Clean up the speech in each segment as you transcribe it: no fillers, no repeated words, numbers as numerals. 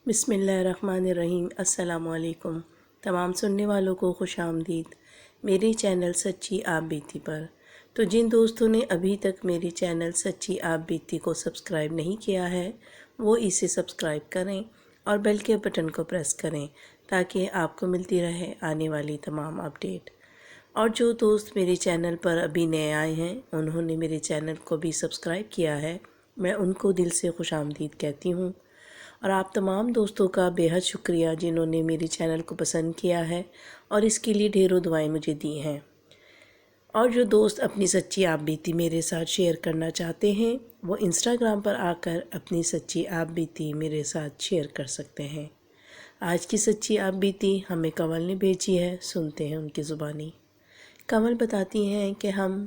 بسم اللہ الرحمن الرحیم۔ السلام علیکم تمام سننے والوں کو خوش آمدید میرے چینل سچی آپ بیتی پر۔ تو جن دوستوں نے ابھی تک میرے چینل سچی آپ بیتی کو سبسکرائب نہیں کیا ہے وہ اسے سبسکرائب کریں اور بیل کے بٹن کو پریس کریں تاکہ آپ کو ملتی رہے آنے والی تمام اپڈیٹ۔ اور جو دوست میرے چینل پر ابھی نئے آئے ہیں انہوں نے میرے چینل کو بھی سبسکرائب کیا ہے، میں ان کو دل سے خوش آمدید کہتی ہوں۔ اور آپ تمام دوستوں کا بے حد شکریہ جنہوں نے میری چینل کو پسند کیا ہے اور اس کے لیے ڈھیروں دعائیں مجھے دی ہیں۔ اور جو دوست اپنی سچی آپ بیتی میرے ساتھ شیئر کرنا چاہتے ہیں وہ انسٹاگرام پر آ کر اپنی سچی آپ بیتی میرے ساتھ شیئر کر سکتے ہیں۔ آج کی سچی آپ بیتی ہمیں کنول نے بھیجی ہے، سنتے ہیں ان کی زبانی۔ کنول بتاتی ہیں کہ ہم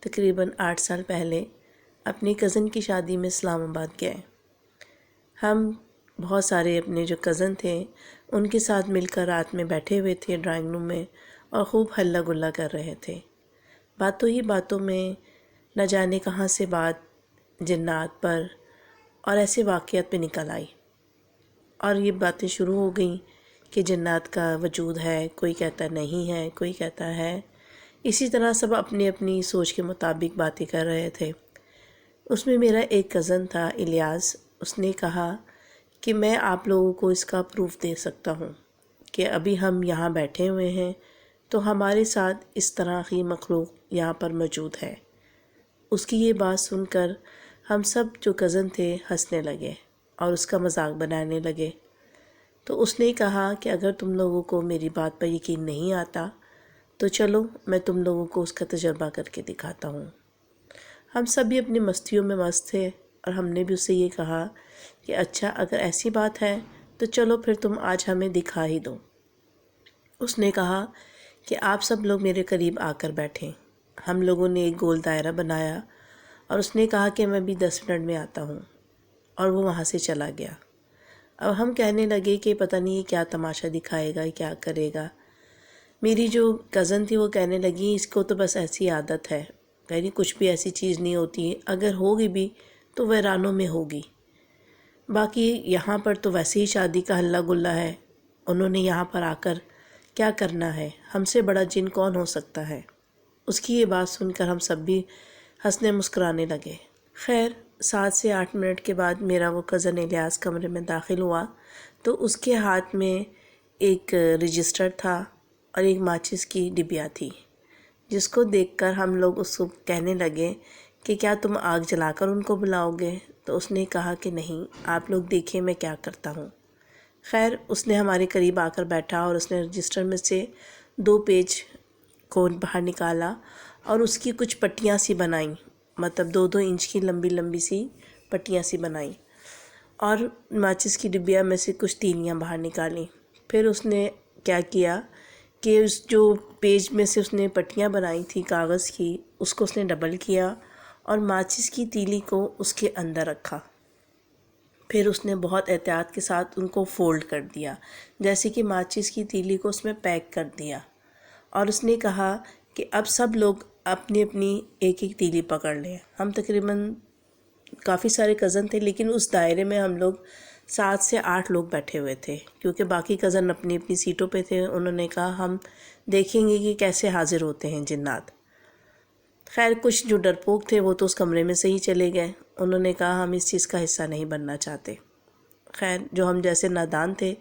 تقریباً 8 سال پہلے اپنی کزن کی شادی میں اسلام آباد گئے۔ ہم بہت سارے اپنے جو کزن تھے ان کے ساتھ مل کر رات میں بیٹھے ہوئے تھے ڈرائنگ روم میں اور خوب ہلہ گلا کر رہے تھے۔ باتوں ہی باتوں میں نہ جانے کہاں سے بات جنات پر اور ایسے واقعات پہ نکل آئی، اور یہ باتیں شروع ہو گئیں کہ جنات کا وجود ہے، کوئی کہتا نہیں ہے، کوئی کہتا ہے۔ اسی طرح سب اپنی اپنی سوچ کے مطابق باتیں کر رہے تھے۔ اس میں میرا ایک کزن تھا الیاس، اس نے کہا کہ میں آپ لوگوں کو اس کا پروف دے سکتا ہوں کہ ابھی ہم یہاں بیٹھے ہوئے ہیں تو ہمارے ساتھ اس طرح کی مخلوق یہاں پر موجود ہے۔ اس کی یہ بات سن کر ہم سب جو کزن تھے ہنسنے لگے اور اس کا مذاق بنانے لگے۔ تو اس نے کہا کہ اگر تم لوگوں کو میری بات پر یقین نہیں آتا تو چلو میں تم لوگوں کو اس کا تجربہ کر کے دکھاتا ہوں۔ ہم سب بھی اپنی مستیوں میں مست تھے اور ہم نے بھی اسے یہ کہا کہ اچھا اگر ایسی بات ہے تو چلو پھر تم آج ہمیں دکھا ہی دو۔ اس نے کہا کہ آپ سب لوگ میرے قریب آ کر بیٹھیں۔ ہم لوگوں نے ایک گول دائرہ بنایا اور اس نے کہا کہ میں بھی 10 منٹ میں آتا ہوں، اور وہ وہاں سے چلا گیا۔ اب ہم کہنے لگے کہ پتہ نہیں یہ کیا تماشا دکھائے گا، کیا کرے گا۔ میری جو کزن تھی وہ کہنے لگی اس کو تو بس ایسی عادت ہے، کہیں کچھ بھی ایسی چیز نہیں ہوتی، اگر ہوگی بھی تو ویرانوں میں ہوگی، باقی یہاں پر تو ویسے ہی شادی کا ہلہ گلا ہے، انہوں نے یہاں پر آ کر کیا کرنا ہے، ہم سے بڑا جن کون ہو سکتا ہے۔ اس کی یہ بات سن کر ہم سب بھی ہنسنے مسکرانے لگے۔ خیر 7 سے 8 منٹ کے بعد میرا وہ کزن الیاس کمرے میں داخل ہوا تو اس کے ہاتھ میں ایک رجسٹر تھا اور ایک ماچس کی ڈبیا تھی، جس کو دیکھ کر ہم لوگ اس کو کہنے لگے کہ کیا تم آگ جلا کر ان کو بلاؤ گے؟ تو اس نے کہا کہ نہیں، آپ لوگ دیکھیں میں کیا کرتا ہوں۔ خیر اس نے ہمارے قریب آ کر بیٹھا اور اس نے رجسٹر میں سے 2 پیج کو باہر نکالا اور اس کی کچھ پٹیاں سی بنائیں، مطلب 2-2 انچ کی لمبی لمبی سی پٹیاں سی بنائیں، اور ماچس کی ڈبیا میں سے کچھ تیلیاں باہر نکالیں۔ پھر اس نے کیا کیا کہ اس جو پیج میں سے اس نے پٹیاں بنائی تھی کاغذ کی، اس کو اس نے ڈبل کیا اور ماچس کی تیلی کو اس کے اندر رکھا۔ پھر اس نے بہت احتیاط کے ساتھ ان کو فولڈ کر دیا، جیسے کہ ماچس کی تیلی کو اس میں پیک کر دیا، اور اس نے کہا کہ اب سب لوگ اپنی اپنی ایک ایک تیلی پکڑ لیں۔ ہم تقریباً کافی سارے کزن تھے، لیکن اس دائرے میں ہم لوگ 7 سے 8 لوگ بیٹھے ہوئے تھے، کیونکہ باقی کزن اپنی اپنی سیٹوں پہ تھے۔ انہوں نے کہا ہم دیکھیں گے کہ کیسے حاضر ہوتے ہیں جنات۔ خیر کچھ جو ڈرپوک تھے وہ تو اس کمرے میں سے ہی چلے گئے، انہوں نے کہا ہم اس چیز کا حصہ نہیں بننا چاہتے۔ خیر جو ہم جیسے نادان تھے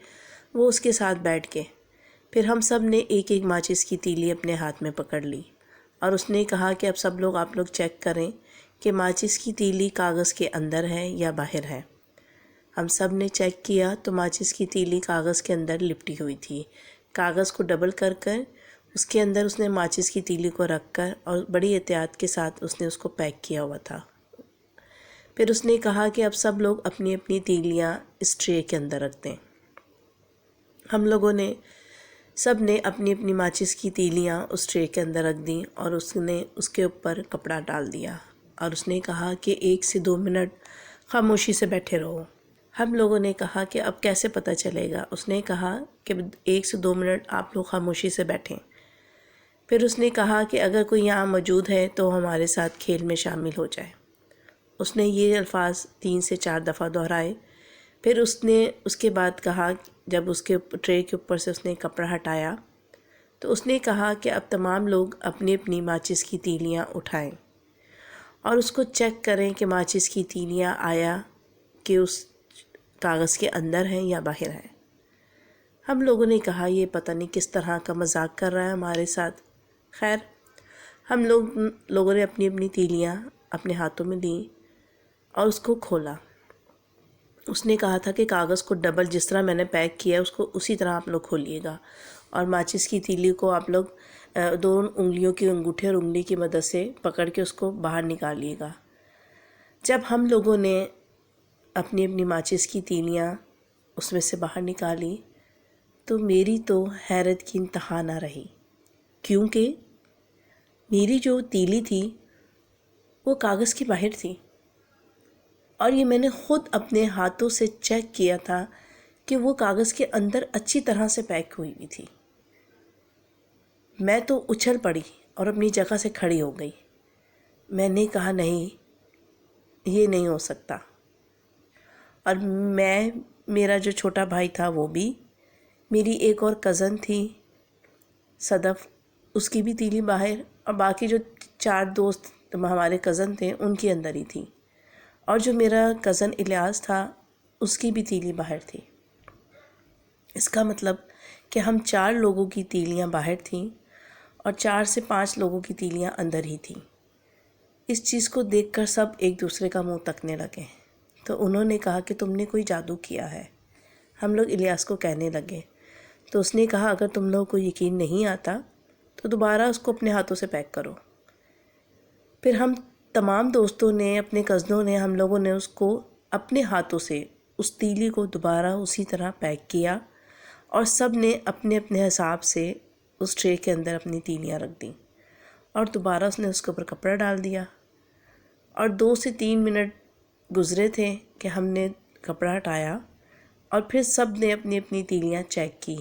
وہ اس کے ساتھ بیٹھ کے پھر ہم سب نے ایک ایک ماچس کی تیلی اپنے ہاتھ میں پکڑ لی، اور اس نے کہا کہ اب سب لوگ آپ لوگ چیک کریں کہ ماچس کی تیلی کاغذ کے اندر ہے یا باہر ہے۔ ہم سب نے چیک کیا تو ماچس کی تیلی کاغذ کے اندر لپٹی ہوئی تھی۔ کاغذ کو ڈبل کر کر اس کے اندر اس نے ماچس کی تیلی کو رکھ کر اور بڑی احتیاط کے ساتھ اس نے اس کو پیک کیا ہوا تھا۔ پھر اس نے کہا کہ اب سب لوگ اپنی اپنی تیلیاں اس ٹرے کے اندر رکھ دیں۔ ہم لوگوں نے سب نے اپنی اپنی ماچس کی تیلیاں اس ٹرے کے اندر رکھ دیں اور اس نے اس کے اوپر کپڑا ڈال دیا، اور اس نے کہا کہ 1 سے 2 منٹ خاموشی سے بیٹھے رہو۔ ہم لوگوں نے کہا کہ اب کیسے پتہ چلے گا؟ اس نے کہا کہ 1 سے 2 منٹ آپ لوگ خاموشی سے بیٹھیں۔ پھر اس نے کہا کہ اگر کوئی یہاں موجود ہے تو ہمارے ساتھ کھیل میں شامل ہو جائے۔ اس نے یہ الفاظ 3 سے 4 دفعہ دہرائے۔ پھر اس نے اس کے بعد کہا، جب اس کے ٹرے کے اوپر سے اس نے کپڑا ہٹایا تو اس نے کہا کہ اب تمام لوگ اپنی اپنی ماچس کی تیلیاں اٹھائیں اور اس کو چیک کریں کہ ماچس کی تیلیاں آیا کہ اس کاغذ کے اندر ہیں یا باہر ہیں۔ ہم لوگوں نے کہا یہ پتہ نہیں کس طرح کا مذاق کر رہا ہے ہمارے ساتھ۔ خیر، ہم لوگوں نے اپنی اپنی تیلیاں اپنے ہاتھوں میں لیں اور اس کو کھولا۔ اس نے کہا تھا کہ کاغذ کو ڈبل جس طرح میں نے پیک کیا اس کو اسی طرح آپ لوگ کھولیے گا، اور ماچس کی تیلی کو آپ لوگ دونوں انگلیوں کی انگوٹھے اور انگلی کی مدد سے پکڑ کے اس کو باہر نکالیے گا۔ جب ہم لوگوں نے اپنی اپنی ماچس کی تیلیاں اس میں سے باہر نکالی تو میری تو حیرت کی انتہا نہ رہی، کیونکہ میری جو تیلی تھی وہ کاغذ کی باہر تھی، اور یہ میں نے خود اپنے ہاتھوں سے چیک کیا تھا کہ وہ کاغذ کے اندر اچھی طرح سے پیک ہوئی ہوئی تھی۔ میں تو اچھل پڑی اور اپنی جگہ سے کھڑی ہو گئی۔ میں نے کہا نہیں، یہ نہیں ہو سکتا۔ اور میرا جو چھوٹا بھائی تھا وہ بھی، میری ایک اور کزن تھی صدف، اس کی بھی تیلی باہر، اور باقی جو 4 دوست ہمارے کزن تھے ان کی اندر ہی تھی، اور جو میرا کزن الیاس تھا اس کی بھی تیلی باہر تھی۔ اس کا مطلب کہ ہم 4 لوگوں کی تیلیاں باہر تھیں اور 4 سے 5 لوگوں کی تیلیاں اندر ہی تھیں۔ اس چیز کو دیکھ کر سب ایک دوسرے کا منہ تکنے لگے، تو انہوں نے کہا کہ تم نے کوئی جادو کیا ہے۔ ہم لوگ الیاس کو کہنے لگے، تو اس نے کہا اگر تم لوگوں کو یقین نہیں آتا تو دوبارہ اس کو اپنے ہاتھوں سے پیک کرو۔ پھر ہم تمام دوستوں نے، اپنے کزنوں نے، ہم لوگوں نے اس کو اپنے ہاتھوں سے اس تیلی کو دوبارہ اسی طرح پیک کیا، اور سب نے اپنے اپنے حساب سے اس ٹرے کے اندر اپنی تیلیاں رکھ دیں، اور دوبارہ اس نے اس کے اوپر کپڑا ڈال دیا، اور 2 سے 3 منٹ گزرے تھے کہ ہم نے کپڑا ہٹایا اور پھر سب نے اپنی اپنی تیلیاں چیک کی۔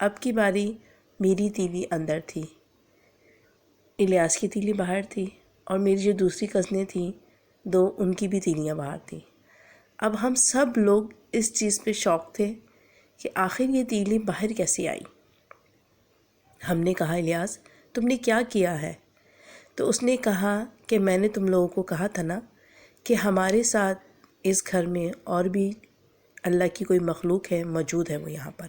اب کی باری میری تیلی اندر تھی، الیاس کی تیلی باہر تھی، اور میری جو دوسری کزنیں تھیں 2، ان کی بھی تیلیاں باہر تھیں۔ اب ہم سب لوگ اس چیز پہ شوق تھے کہ آخر یہ تیلی باہر کیسے آئی۔ ہم نے کہا الیاس تم نے کیا کیا ہے؟ تو اس نے کہا کہ میں نے تم لوگوں کو کہا تھا نا کہ ہمارے ساتھ اس گھر میں اور بھی اللہ کی کوئی مخلوق ہے، موجود ہے وہ یہاں پر،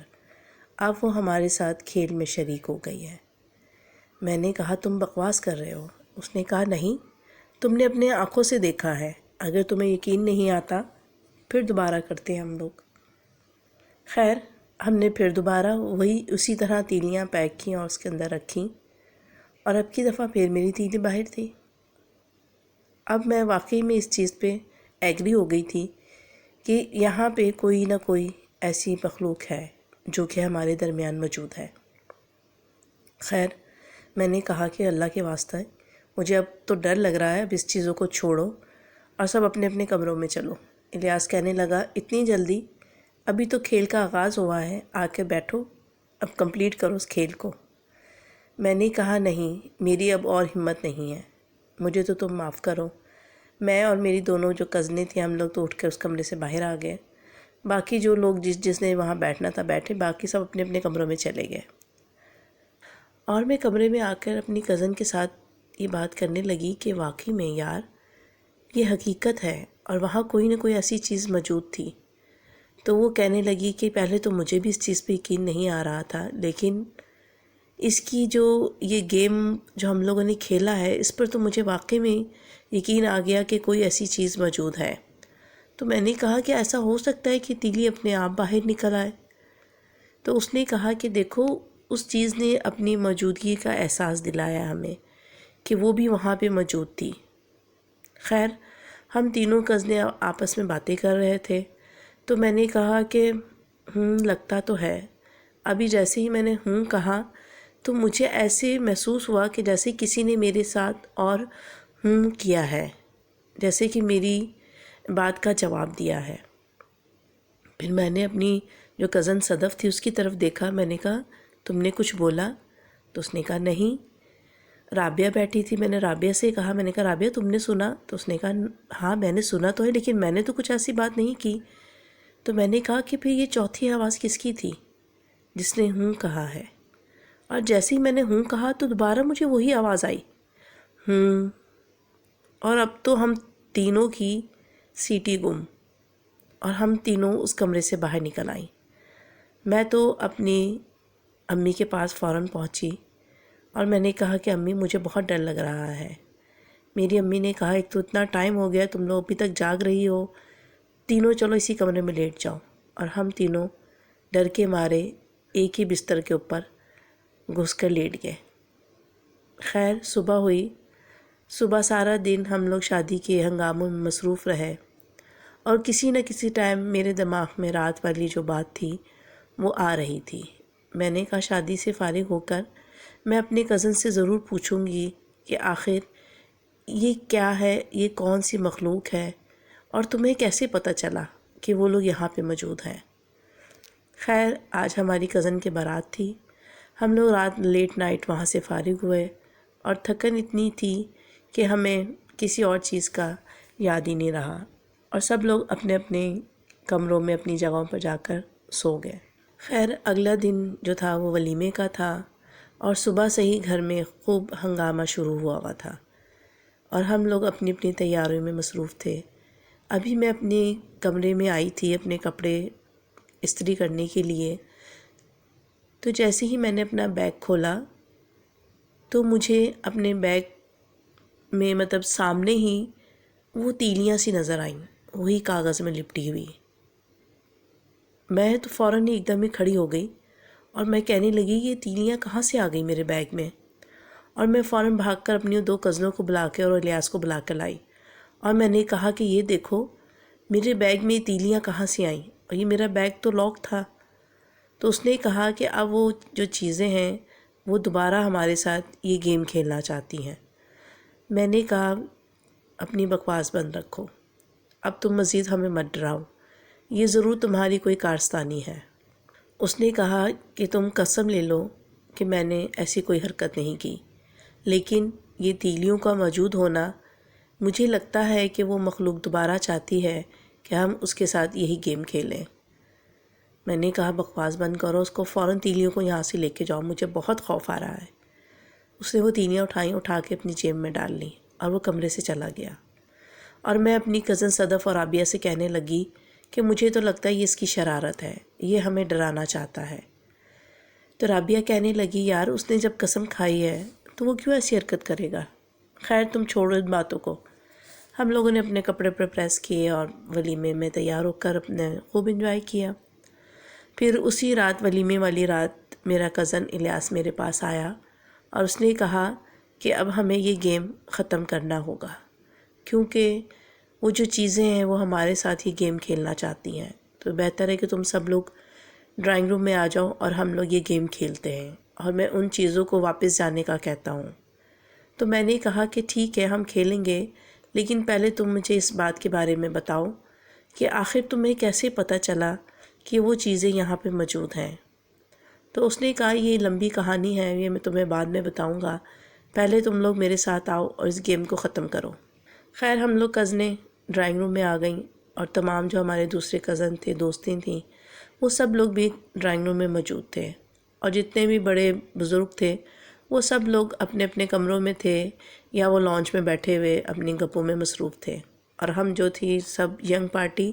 اب وہ ہمارے ساتھ کھیل میں شریک ہو گئی ہے۔ میں نے کہا تم بکواس کر رہے ہو۔ اس نے کہا نہیں، تم نے اپنے آنکھوں سے دیکھا ہے، اگر تمہیں یقین نہیں آتا پھر دوبارہ کرتے ہیں ہم لوگ۔ خیر، ہم نے پھر دوبارہ اسی طرح تیلیاں پیک کیں اور اس کے اندر رکھیں، اور اب کی دفعہ پھر میری تیلی باہر تھی۔ اب میں واقعی میں اس چیز پہ ایگری ہو گئی تھی کہ یہاں پہ کوئی نہ کوئی ایسی مخلوق ہے جو کہ ہمارے درمیان موجود ہے۔ خیر، میں نے کہا کہ اللہ کے واسطہ ہے، مجھے اب تو ڈر لگ رہا ہے، اب اس چیزوں کو چھوڑو اور سب اپنے اپنے کمروں میں چلو۔ الیاس کہنے لگا اتنی جلدی؟ ابھی تو کھیل کا آغاز ہوا ہے، آ کے بیٹھو، اب کمپلیٹ کرو اس کھیل کو۔ میں نے کہا نہیں، میری اب اور ہمت نہیں ہے، مجھے تو تم معاف کرو۔ میں اور میری دونوں جو کزنیں تھیں ہم لوگ تو اٹھ کے اس کمرے سے باہر آ گئے، باقی جو لوگ جس نے وہاں بیٹھنا تھا بیٹھے، باقی سب اپنے اپنے کمروں میں چلے گئے۔ اور میں کمرے میں آ کر اپنی کزن کے ساتھ یہ بات کرنے لگی کہ واقعی میں یار یہ حقیقت ہے، اور وہاں کوئی نہ کوئی ایسی چیز موجود تھی۔ تو وہ کہنے لگی کہ پہلے تو مجھے بھی اس چیز پہ یقین نہیں آ رہا تھا، لیکن اس کی جو یہ گیم جو ہم لوگوں نے کھیلا ہے اس پر تو مجھے واقعی میں یقین آ گیا کہ کوئی ایسی چیز موجود ہے۔ تو میں نے کہا کہ ایسا ہو سکتا ہے کہ تیلی اپنے آپ باہر نکل آئے؟ تو اس نے کہا کہ دیکھو اس چیز نے اپنی موجودگی کا احساس دلایا ہمیں کہ وہ بھی وہاں پہ موجود تھی۔ خیر، ہم تینوں کزنیں آپس میں باتیں کر رہے تھے، تو میں نے کہا کہ لگتا تو ہے۔ ابھی جیسے ہی میں نے کہا تو مجھے ایسے محسوس ہوا کہ جیسے کسی نے میرے ساتھ اور کیا ہے، جیسے کہ میری بات کا جواب دیا ہے۔ پھر میں نے اپنی جو کزن صدف تھی اس کی طرف دیکھا، میں نے کہا تم نے کچھ بولا؟ تو اس نے کہا نہیں۔ رابعہ بیٹھی تھی، میں نے رابعہ سے کہا، میں نے کہا رابعہ تم نے سنا؟ تو اس نے کہا ہاں میں نے سنا تو ہے، لیکن میں نے تو کچھ ایسی بات نہیں کی۔ تو میں نے کہا کہ پھر یہ چوتھی آواز کس کی تھی جس نے ہوں کہا ہے؟ اور جیسے ہی میں نے ہوں کہا تو دوبارہ مجھے وہی آواز آئی، ہوں۔ اور اب تو ہم تینوں کی سیٹی گم اور ہم تینوں اس کمرے سے باہر نکل آئیں۔ میں تو اپنی امی کے پاس فوراً پہنچی اور میں نے کہا کہ امی مجھے بہت ڈر لگ رہا ہے۔ میری امی نے کہا ایک تو اتنا ٹائم ہو گیا، تم لوگ ابھی تک جاگ رہی ہو، تینوں چلو اسی کمرے میں لیٹ جاؤ۔ اور ہم تینوں ڈر کے مارے ایک ہی بستر کے اوپر گھس کر لیٹ گئے۔ خیر صبح ہوئی۔ صبح سارا دن ہم لوگ شادی کے ہنگاموں میں مصروف رہے اور کسی نہ کسی ٹائم میرے دماغ میں رات والی جو بات تھی وہ آ رہی تھی۔ میں نے کہا شادی سے فارغ ہو کر میں اپنے کزن سے ضرور پوچھوں گی کہ آخر یہ کیا ہے، یہ کون سی مخلوق ہے اور تمہیں کیسے پتہ چلا کہ وہ لوگ یہاں پہ موجود ہیں۔ خیر آج ہماری کزن کی بارات تھی۔ ہم لوگ رات لیٹ نائٹ وہاں سے فارغ ہوئے اور تھکن اتنی تھی کہ ہمیں کسی اور چیز کا یاد ہی نہیں رہا اور سب لوگ اپنے اپنے کمروں میں اپنی جگہوں پر جا کر سو گئے۔ خیر اگلا دن جو تھا وہ ولیمے کا تھا اور صبح سے ہی گھر میں خوب ہنگامہ شروع ہوا تھا اور ہم لوگ اپنی اپنی تیاریوں میں مصروف تھے۔ ابھی میں اپنے کمرے میں آئی تھی اپنے کپڑے استری کرنے کے لیے، تو جیسے ہی میں نے اپنا بیگ کھولا تو مجھے اپنے بیگ میں سامنے ہی وہ تیلیاں سی نظر آئیں، وہی کاغذ میں لپٹی ہوئی۔ میں تو فوراً ایک دم ہی کھڑی ہو گئی اور میں کہنے لگی یہ تیلیاں کہاں سے آ گئی میرے بیگ میں، اور میں فوراً بھاگ کر اپنی دو کزنوں کو بلا کے اور الیاس کو بلا کر لائی اور میں نے کہا کہ یہ دیکھو میرے بیگ میں یہ تیلیاں کہاں سے آئیں، اور یہ میرا بیگ تو لاک تھا۔ تو اس نے کہا کہ اب وہ جو چیزیں ہیں وہ دوبارہ ہمارے ساتھ یہ گیم کھیلنا چاہتی ہیں۔ میں نے کہا اپنی بکواس بند رکھو، اب تم مزید ہمیں مت ڈراؤ، یہ ضرور تمہاری کوئی کارستانی ہے۔ اس نے کہا کہ تم قسم لے لو کہ میں نے ایسی کوئی حرکت نہیں کی، لیکن یہ تیلیوں کا موجود ہونا مجھے لگتا ہے کہ وہ مخلوق دوبارہ چاہتی ہے کہ ہم اس کے ساتھ یہی گیم کھیلیں۔ میں نے کہا بکواس بند کرو، اس کو فوراً تیلیوں کو یہاں سے لے کے جاؤ، مجھے بہت خوف آ رہا ہے۔ اس نے وہ تیلیاں اٹھا کے اپنی جیب میں ڈال لیں اور وہ کمرے سے چلا گیا، اور میں اپنی کزن صدف اور رابعہ سے کہنے لگی کہ مجھے تو لگتا ہے یہ اس کی شرارت ہے، یہ ہمیں ڈرانا چاہتا ہے۔ تو رابعہ کہنے لگی یار اس نے جب قسم کھائی ہے تو وہ کیوں ایسی حرکت کرے گا، خیر تم چھوڑو ان باتوں کو۔ ہم لوگوں نے اپنے کپڑے پریس کیے اور ولیمے میں تیار ہو کر اپنے خوب انجوائے کیا۔ پھر اسی رات ولیمے والی رات میرا کزن الیاس میرے پاس آیا اور اس نے کہا کہ اب ہمیں یہ گیم ختم کرنا ہوگا کیونکہ وہ جو چیزیں ہیں وہ ہمارے ساتھ ہی گیم کھیلنا چاہتی ہیں، تو بہتر ہے کہ تم سب لوگ ڈرائنگ روم میں آ جاؤ اور ہم لوگ یہ گیم کھیلتے ہیں اور میں ان چیزوں کو واپس جانے کا کہتا ہوں۔ تو میں نے کہا کہ ٹھیک ہے ہم کھیلیں گے، لیکن پہلے تم مجھے اس بات کے بارے میں بتاؤ کہ آخر تمہیں کیسے پتہ چلا کہ وہ چیزیں یہاں پہ موجود ہیں۔ تو اس نے کہا یہ لمبی کہانی ہے، یہ میں تمہیں بعد میں بتاؤں گا، پہلے تم لوگ میرے ساتھ آؤ اور اس گیم کو ختم کرو۔ خیر ہم لوگ کزنیں ڈرائنگ روم میں آ گئیں اور تمام جو ہمارے دوسرے کزن تھے، دوستیں تھیں، وہ سب لوگ بھی ڈرائنگ روم میں موجود تھے، اور جتنے بھی بڑے بزرگ تھے وہ سب لوگ اپنے اپنے کمروں میں تھے یا وہ لانچ میں بیٹھے ہوئے اپنی گپوں میں مصروف تھے، اور ہم جو تھی سب ینگ پارٹی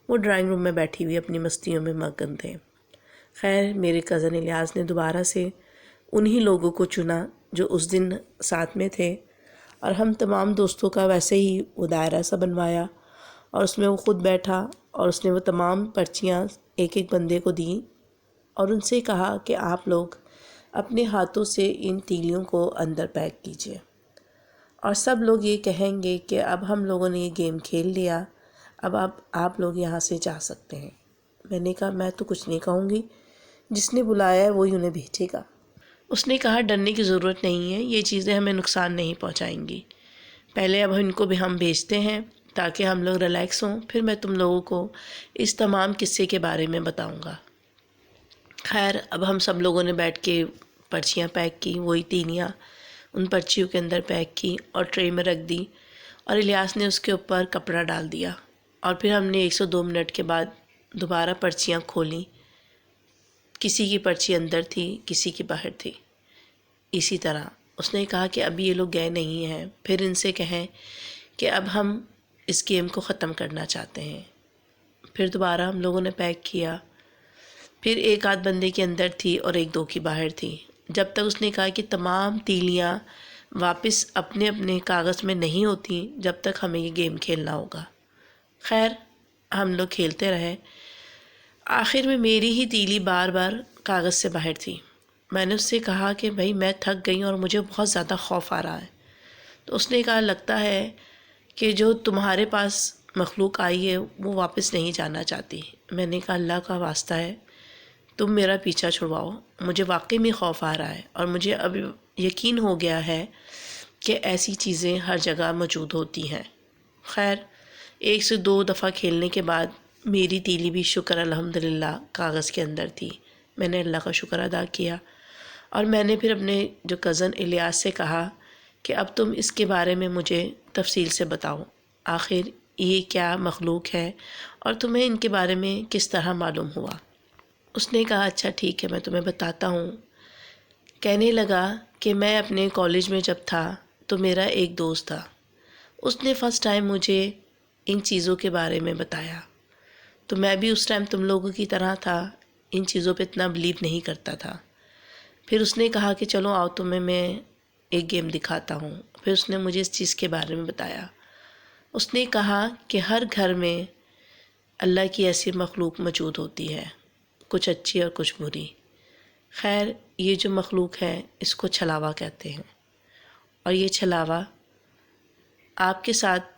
وہ ڈرائنگ روم میں بیٹھی ہوئی اپنی مستیوں میں مگن تھے۔ خیر میرے کزن الیاس نے دوبارہ سے انہی لوگوں کو چنا جو اس دن ساتھ میں تھے، اور ہم تمام دوستوں کا ویسے ہی وہ دائرہ سا بنوایا اور اس میں وہ خود بیٹھا اور اس نے وہ تمام پرچیاں ایک ایک بندے کو دیں اور ان سے کہا کہ آپ لوگ اپنے ہاتھوں سے ان تیلیوں کو اندر پیک کیجیے، اور سب لوگ یہ کہیں گے کہ اب ہم لوگوں نے یہ گیم کھیل لیا، اب آپ لوگ یہاں سے جا سکتے ہیں۔ میں نے کہا میں تو کچھ نہیں کہوں گی، جس نے بلایا ہے وہی انہیں بھیجے گا۔ اس نے کہا ڈرنے کی ضرورت نہیں ہے، یہ چیزیں ہمیں نقصان نہیں پہنچائیں گی، پہلے اب ان کو بھی ہم بھیجتے ہیں تاکہ ہم لوگ ریلیکس ہوں، پھر میں تم لوگوں کو اس تمام قصے کے بارے میں بتاؤں گا۔ خیر اب ہم سب لوگوں نے بیٹھ کے پرچیاں پیک کی، وہی تیلیاں ان پرچیوں کے اندر پیک کی اور ٹرے میں رکھ دی، اور الیاس نے اس کے اوپر کپڑا ڈال دیا، اور پھر ہم نے 102 منٹ کے بعد دوبارہ پرچیاں کھولیں، کسی کی پرچی اندر تھی، کسی کی باہر تھی۔ اسی طرح اس نے کہا کہ ابھی یہ لوگ گئے نہیں ہیں، پھر ان سے کہیں کہ اب ہم اس گیم کو ختم کرنا چاہتے ہیں۔ پھر دوبارہ ہم لوگوں نے پیک کیا، پھر ایک آدھ بندے کے اندر تھی اور ایک دو کی باہر تھی، جب تک اس نے کہا کہ تمام تیلیاں واپس اپنے اپنے کاغذ میں نہیں ہوتی جب تک ہمیں یہ گیم کھیلنا ہوگا۔ خیر ہم لوگ کھیلتے رہے، آخر میں میری ہی تیلی بار بار کاغذ سے باہر تھی۔ میں نے اس سے کہا کہ بھائی میں تھک گئی اور مجھے بہت زیادہ خوف آ رہا ہے۔ تو اس نے کہا لگتا ہے کہ جو تمہارے پاس مخلوق آئی ہے وہ واپس نہیں جانا چاہتی۔ میں نے کہا اللہ کا واسطہ ہے تم میرا پیچھا چھڑواؤ، مجھے واقعی میں خوف آ رہا ہے اور مجھے اب یقین ہو گیا ہے کہ ایسی چیزیں ہر جگہ موجود ہوتی ہیں۔ خیر 1 سے 2 دفعہ کھیلنے کے بعد میری تیلی بھی شکر الحمدللہ کاغذ کے اندر تھی۔ میں نے اللہ کا شکر ادا کیا اور میں نے پھر اپنے جو کزن الیاس سے کہا کہ اب تم اس کے بارے میں مجھے تفصیل سے بتاؤ، آخر یہ کیا مخلوق ہے اور تمہیں ان کے بارے میں کس طرح معلوم ہوا۔ اس نے کہا اچھا ٹھیک ہے میں تمہیں بتاتا ہوں۔ کہنے لگا کہ میں اپنے کالج میں جب تھا تو میرا ایک دوست تھا، اس نے فرسٹ ٹائم مجھے ان چیزوں کے بارے میں بتایا، تو میں بھی اس ٹائم تم لوگوں کی طرح تھا، ان چیزوں پہ اتنا بلیو نہیں کرتا تھا۔ پھر اس نے کہا کہ چلو آؤ تمہیں میں ایک گیم دکھاتا ہوں۔ پھر اس نے مجھے اس چیز کے بارے میں بتایا۔ اس نے کہا کہ ہر گھر میں اللہ کی ایسی مخلوق موجود ہوتی ہے، کچھ اچھی اور کچھ بری۔ خیر یہ جو مخلوق ہے اس کو چھلاوا کہتے ہیں، اور یہ چھلاوا آپ کے ساتھ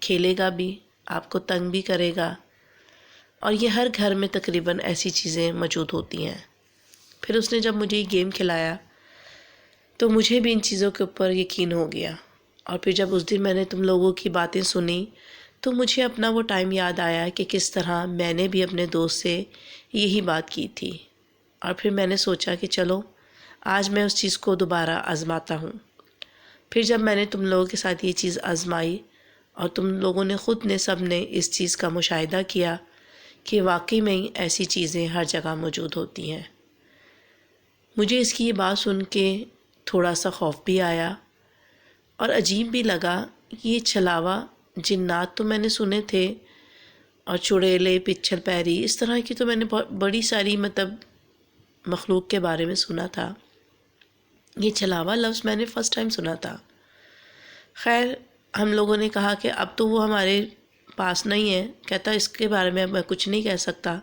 کھیلے گا بھی، آپ کو تنگ بھی کرے گا، اور یہ ہر گھر میں تقریباً ایسی چیزیں موجود ہوتی ہیں۔ پھر اس نے جب مجھے یہ گیم کھلایا تو مجھے بھی ان چیزوں کے اوپر یقین ہو گیا، اور پھر جب اس دن میں نے تم لوگوں کی باتیں سنی تو مجھے اپنا وہ ٹائم یاد آیا کہ کس طرح میں نے بھی اپنے دوست سے یہی بات کی تھی، اور پھر میں نے سوچا کہ چلو آج میں اس چیز کو دوبارہ آزماتا ہوں۔ پھر جب میں نے تم لوگوں کے ساتھ یہ چیز آزمائی اور تم لوگوں نے خود نے سب نے اس چیز کا مشاہدہ کیا کہ واقعی میں ایسی چیزیں ہر جگہ موجود ہوتی ہیں، مجھے اس کی یہ بات سن کے تھوڑا سا خوف بھی آیا اور عجیب بھی لگا۔ یہ چھلاوا جنات تو میں نے سنے تھے، اور چڑیلے، پچھل پیری، اس طرح کی تو میں نے بڑی ساری مخلوق کے بارے میں سنا تھا، یہ چھلاوا لفظ میں نے فرسٹ ٹائم سنا تھا۔ خیر ہم لوگوں نے کہا کہ اب تو وہ ہمارے پاس نہیں ہے، کہتا اس کے بارے میں میں کچھ نہیں کہہ سکتا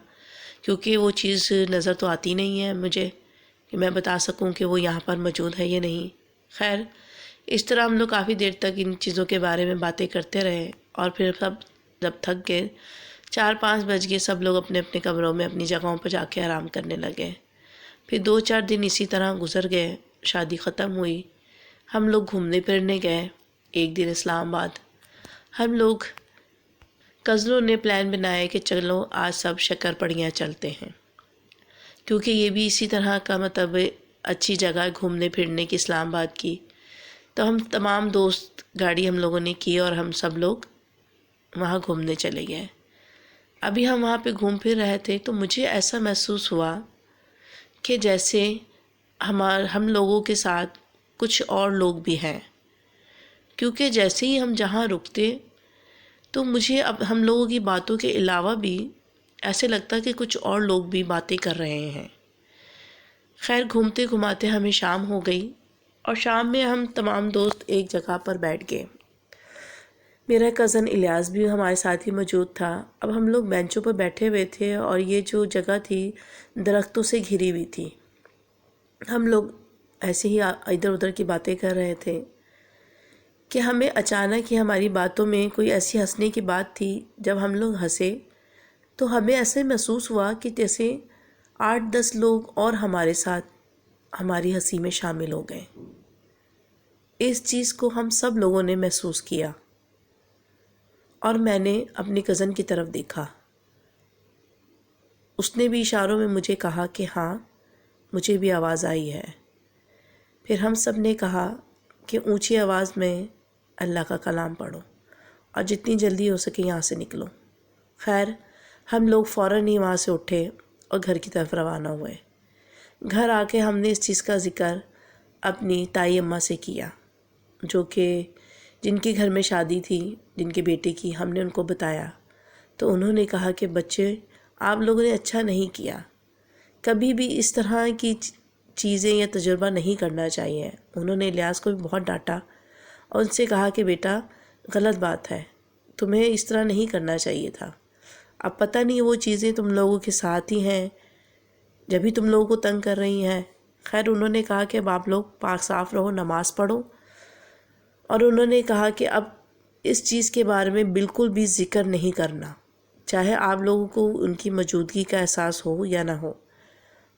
کیونکہ وہ چیز نظر تو آتی نہیں ہے مجھے کہ میں بتا سکوں کہ وہ یہاں پر موجود ہے یا نہیں۔ خیر اس طرح ہم لوگ کافی دیر تک ان چیزوں کے بارے میں باتیں کرتے رہے، اور پھر سب جب تھک گئے 4-5 بج گئے، سب لوگ اپنے اپنے کمروں میں اپنی جگہوں پر جا کے آرام کرنے لگے۔ پھر 2-4 دن اسی طرح گزر گئے، شادی ختم ہوئی، ہم لوگ گھومنے پھرنے گئے۔ ایک دن اسلام آباد ہم لوگ کزنوں نے پلان بنایا کہ چلو آج سب شکر پڑیاں چلتے ہیں، کیونکہ یہ بھی اسی طرح کا اچھی جگہ ہے گھومنے پھرنے کی اسلام آباد کی۔ تو ہم تمام دوست گاڑی ہم لوگوں نے کی اور ہم سب لوگ وہاں گھومنے چلے گئے۔ ابھی ہم وہاں پہ گھوم پھر رہے تھے تو مجھے ایسا محسوس ہوا کہ جیسے ہم لوگوں کے ساتھ کچھ اور لوگ بھی ہیں، کیونکہ جیسے ہی ہم جہاں رکتے تو مجھے اب ہم لوگوں کی باتوں کے علاوہ بھی ایسے لگتا کہ کچھ اور لوگ بھی باتیں کر رہے ہیں۔ خیر گھومتے گھماتے ہمیں شام ہو گئی، اور شام میں ہم تمام دوست ایک جگہ پر بیٹھ گئے۔ میرا کزن الیاس بھی ہمارے ساتھ ہی موجود تھا۔ اب ہم لوگ بینچوں پر بیٹھے ہوئے تھے اور یہ جو جگہ تھی درختوں سے گھری ہوئی تھی، ہم لوگ ایسے ہی ادھر ادھر کی باتیں کر رہے تھے کہ ہمیں اچانک ہی ہماری باتوں میں کوئی ایسی ہنسنے کی بات تھی۔ جب ہم لوگ ہنسے تو ہمیں ایسے محسوس ہوا کہ جیسے 8-10 لوگ اور ہمارے ساتھ ہماری ہنسی میں شامل ہو گئے۔ اس چیز کو ہم سب لوگوں نے محسوس کیا، اور میں نے اپنی کزن کی طرف دیکھا، اس نے بھی اشاروں میں مجھے کہا کہ ہاں مجھے بھی آواز آئی ہے۔ پھر ہم سب نے کہا کہ اونچی آواز میں اللہ کا کلام پڑھو اور جتنی جلدی ہو سکے یہاں سے نکلو۔ خیر ہم لوگ فوراً ہی وہاں سے اٹھے اور گھر کی طرف روانہ ہوئے۔ گھر آ کے ہم نے اس چیز کا ذکر اپنی تائی اماں سے کیا، جو کہ جن کے گھر میں شادی تھی، جن کے بیٹے کی، ہم نے ان کو بتایا۔ تو انہوں نے کہا کہ بچے، آپ لوگوں نے اچھا نہیں کیا، کبھی بھی اس طرح کی چیزیں یا تجربہ نہیں کرنا چاہیے۔ انہوں نے الیاس کو بھی بہت ڈانٹا اور ان سے کہا کہ بیٹا غلط بات ہے، تمہیں اس طرح نہیں کرنا چاہیے تھا۔ اب پتہ نہیں وہ چیزیں تم لوگوں کے ساتھ ہی ہیں، جبھی تم لوگوں کو تنگ کر رہی ہیں۔ خیر انہوں نے کہا کہ اب آپ لوگ پاک صاف رہو، نماز پڑھو، اور انہوں نے کہا کہ اب اس چیز کے بارے میں بالکل بھی ذکر نہیں کرنا، چاہے آپ لوگوں کو ان کی موجودگی کا احساس ہو یا نہ ہو،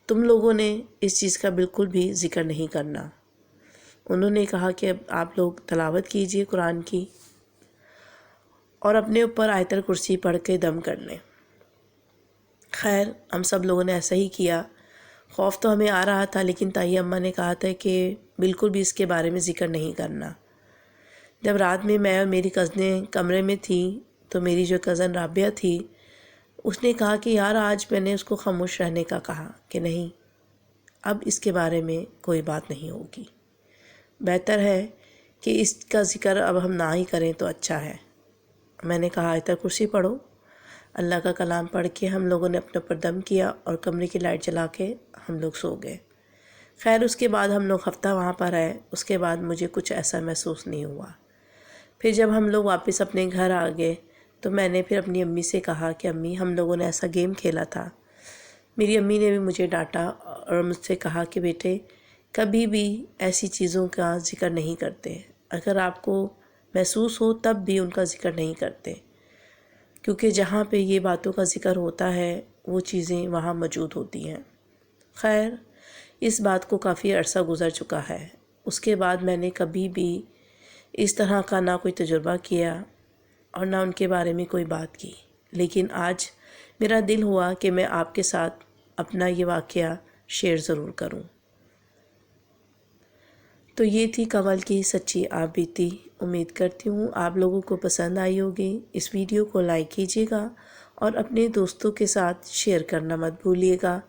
تم لوگوں نے اس چیز کا بالکل بھی ذکر نہیں کرنا۔ انہوں نے کہا کہ اب آپ لوگ تلاوت کیجئے قرآن کی اور اپنے اوپر آیت الکرسی پڑھ کے دم کر لیں۔ خیر ہم سب لوگوں نے ایسا ہی کیا۔ خوف تو ہمیں آ رہا تھا، لیکن تائی اماں نے کہا تھا کہ بالکل بھی اس کے بارے میں ذکر نہیں کرنا۔ جب رات میں اور میری کزنیں کمرے میں تھیں تو میری جو کزن رابعہ تھی، اس نے کہا کہ یار آج میں نے اس کو خاموش رہنے کا کہا کہ نہیں، اب اس کے بارے میں کوئی بات نہیں ہوگی، بہتر ہے کہ اس کا ذکر اب ہم نہ ہی کریں تو اچھا ہے۔ میں نے کہا آیت الکرسی پڑھو۔ اللہ کا کلام پڑھ کے ہم لوگوں نے اپنے اوپر دم کیا اور کمرے کی لائٹ جلا کے ہم لوگ سو گئے۔ خیر اس کے بعد ہم لوگ ہفتہ وہاں پر رہے، اس کے بعد مجھے کچھ ایسا محسوس نہیں ہوا۔ پھر جب ہم لوگ واپس اپنے گھر آ گئے تو میں نے پھر اپنی امی سے کہا کہ امی ہم لوگوں نے ایسا گیم کھیلا تھا۔ میری امی نے بھی مجھے ڈانٹا اور مجھ سے کہا کہ بیٹے کبھی بھی ایسی چیزوں کا ذکر نہیں کرتے، اگر آپ کو محسوس ہو تب بھی ان کا ذکر نہیں کرتے، کیونکہ جہاں پہ یہ باتوں کا ذکر ہوتا ہے وہ چیزیں وہاں موجود ہوتی ہیں۔ خیر اس بات کو کافی عرصہ گزر چکا ہے، اس کے بعد میں نے کبھی بھی اس طرح کا نہ کوئی تجربہ کیا اور نہ ان کے بارے میں کوئی بات کی، لیکن آج میرا دل ہوا کہ میں آپ کے ساتھ اپنا یہ واقعہ شیئر ضرور کروں۔ تو یہ تھی کنول کی سچی آپ بیتی۔ امید کرتی ہوں آپ لوگوں کو پسند آئی ہوگی۔ اس ویڈیو کو لائک کیجیے گا اور اپنے دوستوں کے ساتھ شیئر کرنا مت بھولیے گا۔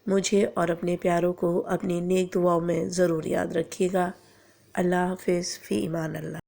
مجھے اور اپنے پیاروں کو اپنی نیک دعاؤں میں ضرور یاد رکھیے گا۔ اللہ حافظ، فی امان اللہ۔